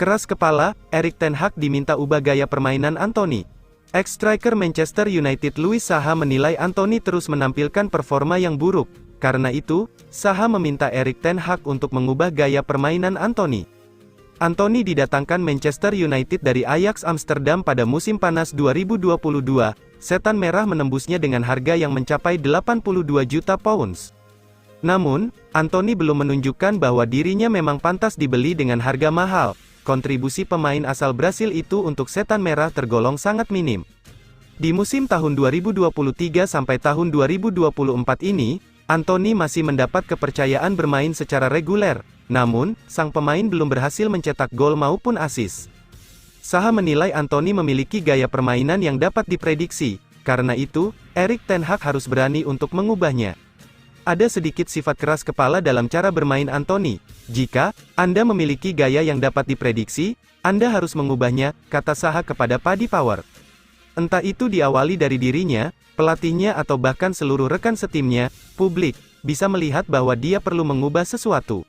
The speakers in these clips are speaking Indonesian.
Keras kepala, Erik ten Hag diminta ubah gaya permainan Antony. Ex-striker Manchester United Louis Saha menilai Antony terus menampilkan performa yang buruk. Karena itu, Saha meminta Erik ten Hag untuk mengubah gaya permainan Antony. Antony didatangkan Manchester United dari Ajax Amsterdam pada musim panas 2022. Setan Merah menembusnya dengan harga yang mencapai 82 juta pounds. Namun, Antony belum menunjukkan bahwa dirinya memang pantas dibeli dengan harga mahal. Kontribusi pemain asal Brasil itu untuk Setan Merah tergolong sangat minim. Di musim tahun 2023 sampai tahun 2024 ini, Antony masih mendapat kepercayaan bermain secara reguler, namun, sang pemain belum berhasil mencetak gol maupun assist. Saha menilai Antony memiliki gaya permainan yang dapat diprediksi, karena itu, Erik ten Hag harus berani untuk mengubahnya. Ada sedikit sifat keras kepala dalam cara bermain Antony. Jika Anda memiliki gaya yang dapat diprediksi, Anda harus mengubahnya, kata Saha kepada Paddy Power. Entah itu diawali dari dirinya, pelatihnya atau bahkan seluruh rekan setimnya, publik bisa melihat bahwa dia perlu mengubah sesuatu.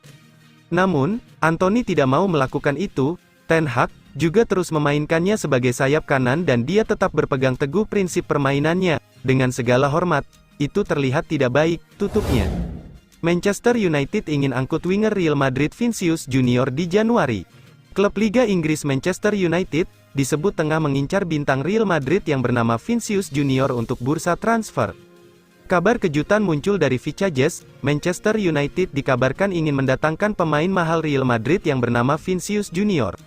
Namun, Antony tidak mau melakukan itu. Ten Hag juga terus memainkannya sebagai sayap kanan dan dia tetap berpegang teguh prinsip permainannya. Dengan segala hormat, itu terlihat tidak baik, tutupnya. Manchester United ingin angkut winger Real Madrid Vinicius Junior di Januari. Klub Liga Inggris Manchester United disebut tengah mengincar bintang Real Madrid yang bernama Vinicius Junior untuk bursa transfer. Kabar kejutan muncul dari Vicajes. Manchester United dikabarkan ingin mendatangkan pemain mahal Real Madrid yang bernama Vinicius Junior.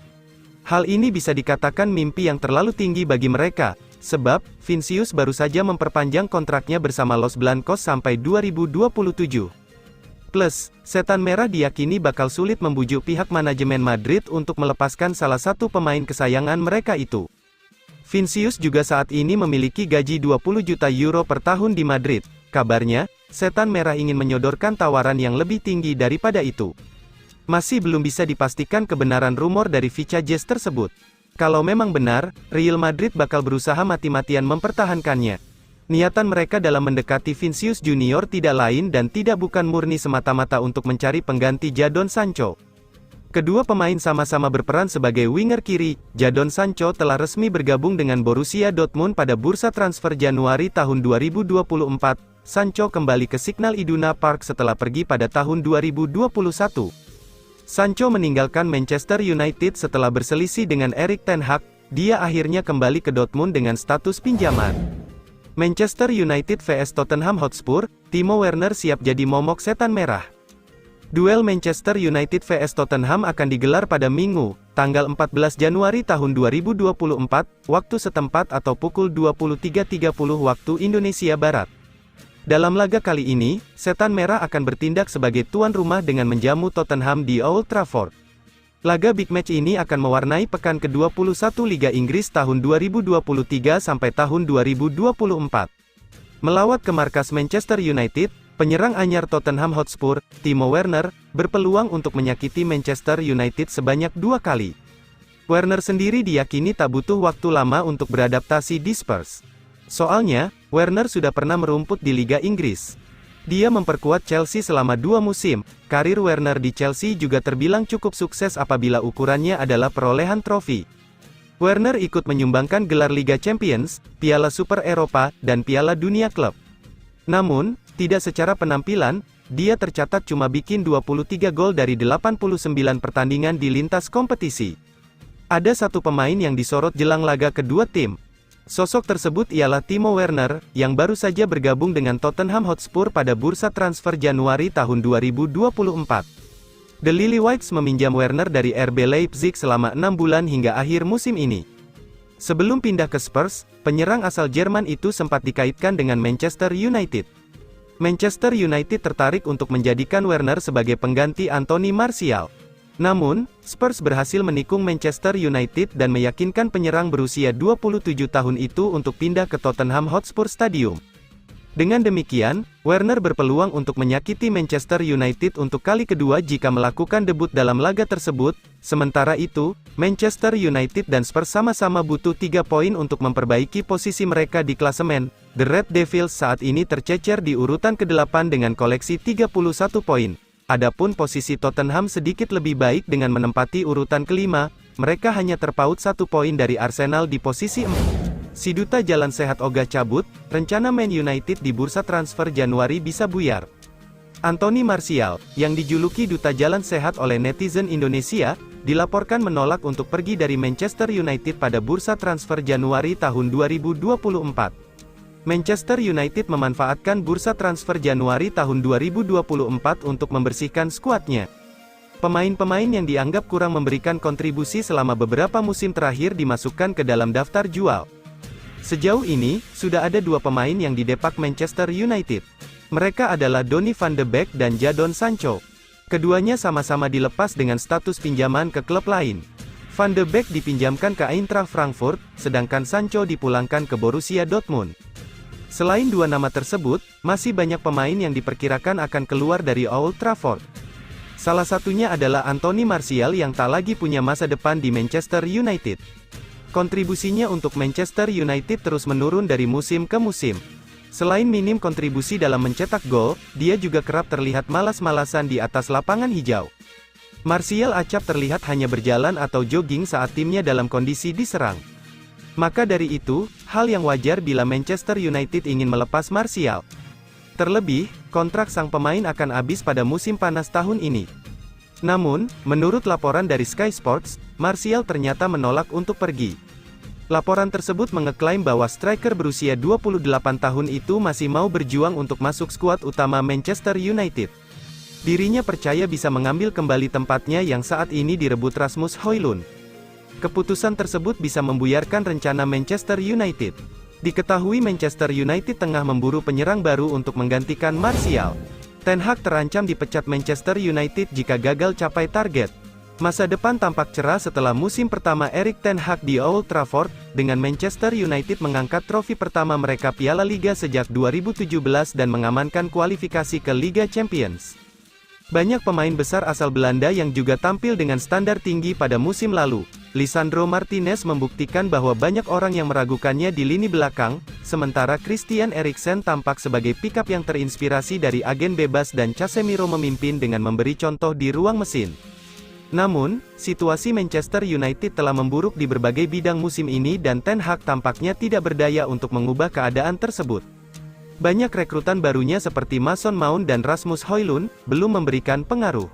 Hal ini bisa dikatakan mimpi yang terlalu tinggi bagi mereka, sebab Vinicius baru saja memperpanjang kontraknya bersama Los Blancos sampai 2027. Plus, Setan Merah diyakini bakal sulit membujuk pihak manajemen Madrid untuk melepaskan salah satu pemain kesayangan mereka itu. Vinicius juga saat ini memiliki gaji 20 juta euro per tahun di Madrid. Kabarnya, Setan Merah ingin menyodorkan tawaran yang lebih tinggi daripada itu. Masih belum bisa dipastikan kebenaran rumor dari Vicajes tersebut. Kalau memang benar, Real Madrid bakal berusaha mati-matian mempertahankannya. Niatan mereka dalam mendekati Vinicius Junior tidak lain dan tidak bukan murni semata-mata untuk mencari pengganti Jadon Sancho. Kedua pemain sama-sama berperan sebagai winger kiri. Jadon Sancho telah resmi bergabung dengan Borussia Dortmund pada bursa transfer Januari tahun 2024. Sancho kembali ke Signal Iduna Park setelah pergi pada tahun 2021. Sancho meninggalkan Manchester United setelah berselisih dengan Erik ten Hag. Dia akhirnya kembali ke Dortmund dengan status pinjaman. Manchester United vs Tottenham Hotspur, Timo Werner siap jadi momok Setan Merah. Duel Manchester United vs Tottenham akan digelar pada Minggu, tanggal 14 Januari tahun 2024, waktu setempat atau pukul 23.30 waktu Indonesia Barat. Dalam laga kali ini, Setan Merah akan bertindak sebagai tuan rumah dengan menjamu Tottenham di Old Trafford. Laga big match ini akan mewarnai pekan ke-21 Liga Inggris tahun 2023 sampai tahun 2024. Melawat ke markas Manchester United, penyerang anyar Tottenham Hotspur, Timo Werner, berpeluang untuk menyakiti Manchester United sebanyak 2 kali. Werner sendiri diyakini tak butuh waktu lama untuk beradaptasi di Spurs. Soalnya, Werner sudah pernah merumput di Liga Inggris. Dia memperkuat Chelsea selama 2 musim. Karir Werner di Chelsea juga terbilang cukup sukses apabila ukurannya adalah perolehan trofi. Werner ikut menyumbangkan gelar Liga Champions, Piala Super Eropa, dan Piala Dunia Klub. Namun, tidak secara penampilan, dia tercatat cuma bikin 23 gol dari 89 pertandingan di lintas kompetisi. Ada satu pemain yang disorot jelang laga kedua tim. Sosok tersebut ialah Timo Werner, yang baru saja bergabung dengan Tottenham Hotspur pada bursa transfer Januari tahun 2024. The Lily-Whites meminjam Werner dari RB Leipzig selama 6 bulan hingga akhir musim ini. Sebelum pindah ke Spurs, penyerang asal Jerman itu sempat dikaitkan dengan Manchester United. Manchester United tertarik untuk menjadikan Werner sebagai pengganti Anthony Martial. Namun, Spurs berhasil menikung Manchester United dan meyakinkan penyerang berusia 27 tahun itu untuk pindah ke Tottenham Hotspur Stadium. Dengan demikian, Werner berpeluang untuk menyakiti Manchester United untuk kali kedua jika melakukan debut dalam laga tersebut. Sementara itu, Manchester United dan Spurs sama-sama butuh 3 poin untuk memperbaiki posisi mereka di klasemen. The Red Devils saat ini tercecer di urutan ke-8 dengan koleksi 31 poin. Adapun posisi Tottenham sedikit lebih baik dengan menempati urutan ke-5, mereka hanya terpaut 1 poin dari Arsenal di posisi 4. Si duta jalan sehat ogah cabut, rencana Man United di bursa transfer Januari bisa buyar. Anthony Martial, yang dijuluki duta jalan sehat oleh netizen Indonesia, dilaporkan menolak untuk pergi dari Manchester United pada bursa transfer Januari tahun 2024. Manchester United memanfaatkan bursa transfer Januari tahun 2024 untuk membersihkan skuadnya. Pemain-pemain yang dianggap kurang memberikan kontribusi selama beberapa musim terakhir dimasukkan ke dalam daftar jual. Sejauh ini, sudah ada 2 pemain yang didepak Manchester United. Mereka adalah Donny van de Beek dan Jadon Sancho. Keduanya sama-sama dilepas dengan status pinjaman ke klub lain. Van de Beek dipinjamkan ke Eintracht Frankfurt, sedangkan Sancho dipulangkan ke Borussia Dortmund. Selain 2 nama tersebut, masih banyak pemain yang diperkirakan akan keluar dari Old Trafford. Salah satunya adalah Anthony Martial yang tak lagi punya masa depan di Manchester United. Kontribusinya untuk Manchester United terus menurun dari musim ke musim. Selain minim kontribusi dalam mencetak gol, dia juga kerap terlihat malas-malasan di atas lapangan hijau. Martial acap terlihat hanya berjalan atau jogging saat timnya dalam kondisi diserang. Maka dari itu, hal yang wajar bila Manchester United ingin melepas Martial. Terlebih, kontrak sang pemain akan habis pada musim panas tahun ini. Namun, menurut laporan dari Sky Sports, Martial ternyata menolak untuk pergi. Laporan tersebut mengeklaim bahwa striker berusia 28 tahun itu masih mau berjuang untuk masuk skuad utama Manchester United. Dirinya percaya bisa mengambil kembali tempatnya yang saat ini direbut Rasmus Højlund. Keputusan tersebut bisa membuyarkan rencana Manchester United. Diketahui Manchester United tengah memburu penyerang baru untuk menggantikan Martial. Ten Hag terancam dipecat Manchester United jika gagal capai target. Masa depan tampak cerah setelah musim pertama Erik ten Hag di Old Trafford, dengan Manchester United mengangkat trofi pertama mereka Piala Liga sejak 2017 dan mengamankan kualifikasi ke Liga Champions. Banyak pemain besar asal Belanda yang juga tampil dengan standar tinggi pada musim lalu. Lisandro Martinez membuktikan bahwa banyak orang yang meragukannya di lini belakang, sementara Christian Eriksen tampak sebagai pick-up yang terinspirasi dari agen bebas dan Casemiro memimpin dengan memberi contoh di ruang mesin. Namun, situasi Manchester United telah memburuk di berbagai bidang musim ini dan Ten Hag tampaknya tidak berdaya untuk mengubah keadaan tersebut. Banyak rekrutan barunya seperti Mason Mount dan Rasmus Højlund belum memberikan pengaruh.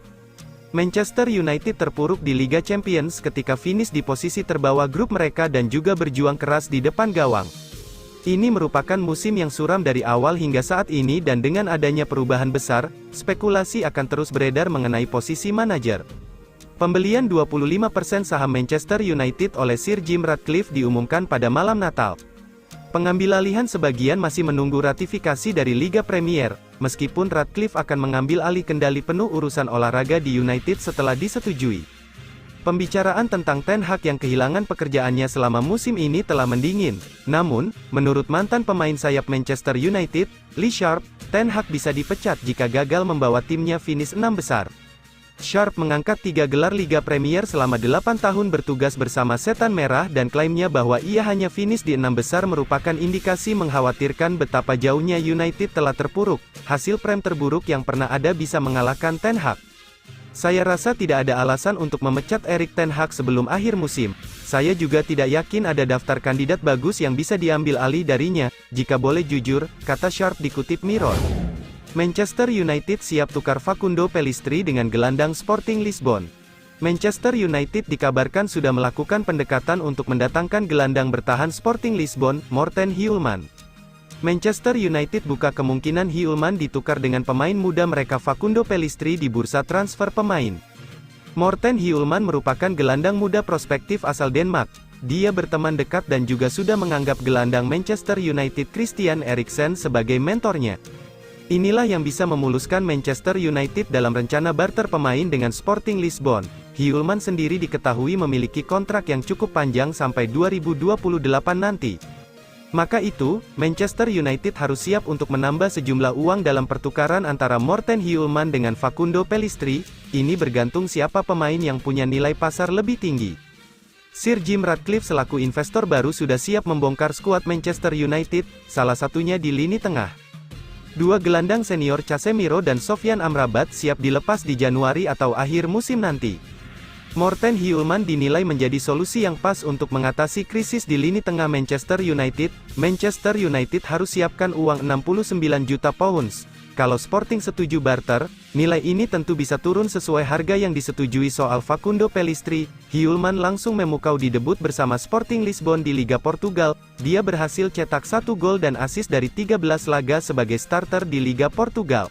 Manchester United terpuruk di Liga Champions ketika finish di posisi terbawah grup mereka dan juga berjuang keras di depan gawang. Ini merupakan musim yang suram dari awal hingga saat ini dan dengan adanya perubahan besar, spekulasi akan terus beredar mengenai posisi manajer. Pembelian 25% saham Manchester United oleh Sir Jim Ratcliffe diumumkan pada malam Natal. Pengambilalihan sebagian masih menunggu ratifikasi dari Liga Premier, meskipun Ratcliffe akan mengambil alih kendali penuh urusan olahraga di United setelah disetujui. Pembicaraan tentang Ten Hag yang kehilangan pekerjaannya selama musim ini telah mendingin. Namun, menurut mantan pemain sayap Manchester United, Lee Sharpe, Ten Hag bisa dipecat jika gagal membawa timnya finish 6 besar. Sharpe mengangkat 3 gelar Liga Premier selama 8 tahun bertugas bersama Setan Merah dan klaimnya bahwa ia hanya finish di 6 besar merupakan indikasi mengkhawatirkan betapa jauhnya United telah terpuruk. Hasil prem terburuk yang pernah ada bisa mengalahkan Ten Hag. Saya rasa tidak ada alasan untuk memecat Erik ten Hag sebelum akhir musim. Saya juga tidak yakin ada daftar kandidat bagus yang bisa diambil alih darinya, jika boleh jujur, kata Sharpe dikutip Mirror. Manchester United siap tukar Facundo Pellistri dengan gelandang Sporting Lisbon. Manchester United dikabarkan sudah melakukan pendekatan untuk mendatangkan gelandang bertahan Sporting Lisbon, Morten Hjulmand. Manchester United buka kemungkinan Hjulmand ditukar dengan pemain muda mereka Facundo Pellistri di bursa transfer pemain. Morten Hjulmand merupakan gelandang muda prospektif asal Denmark. Dia berteman dekat dan juga sudah menganggap gelandang Manchester United Christian Eriksen sebagai mentornya. Inilah yang bisa memuluskan Manchester United dalam rencana barter pemain dengan Sporting Lisbon. Hjulmand sendiri diketahui memiliki kontrak yang cukup panjang sampai 2028 nanti. Maka itu, Manchester United harus siap untuk menambah sejumlah uang dalam pertukaran antara Morten Hjulmand dengan Facundo Pellistri. Ini bergantung siapa pemain yang punya nilai pasar lebih tinggi. Sir Jim Ratcliffe selaku investor baru sudah siap membongkar skuad Manchester United, salah satunya di lini tengah. 2 gelandang senior Casemiro dan Sofyan Amrabat siap dilepas di Januari atau akhir musim nanti. Morten Hjulmand dinilai menjadi solusi yang pas untuk mengatasi krisis di lini tengah Manchester United. Manchester United harus siapkan uang 69 juta pounds. Kalau Sporting setuju barter, nilai ini tentu bisa turun sesuai harga yang disetujui. Soal Facundo Pellistri, Hjulmand langsung memukau di debut bersama Sporting Lisbon di Liga Portugal. Dia berhasil cetak 1 gol dan assist dari 13 laga sebagai starter di Liga Portugal.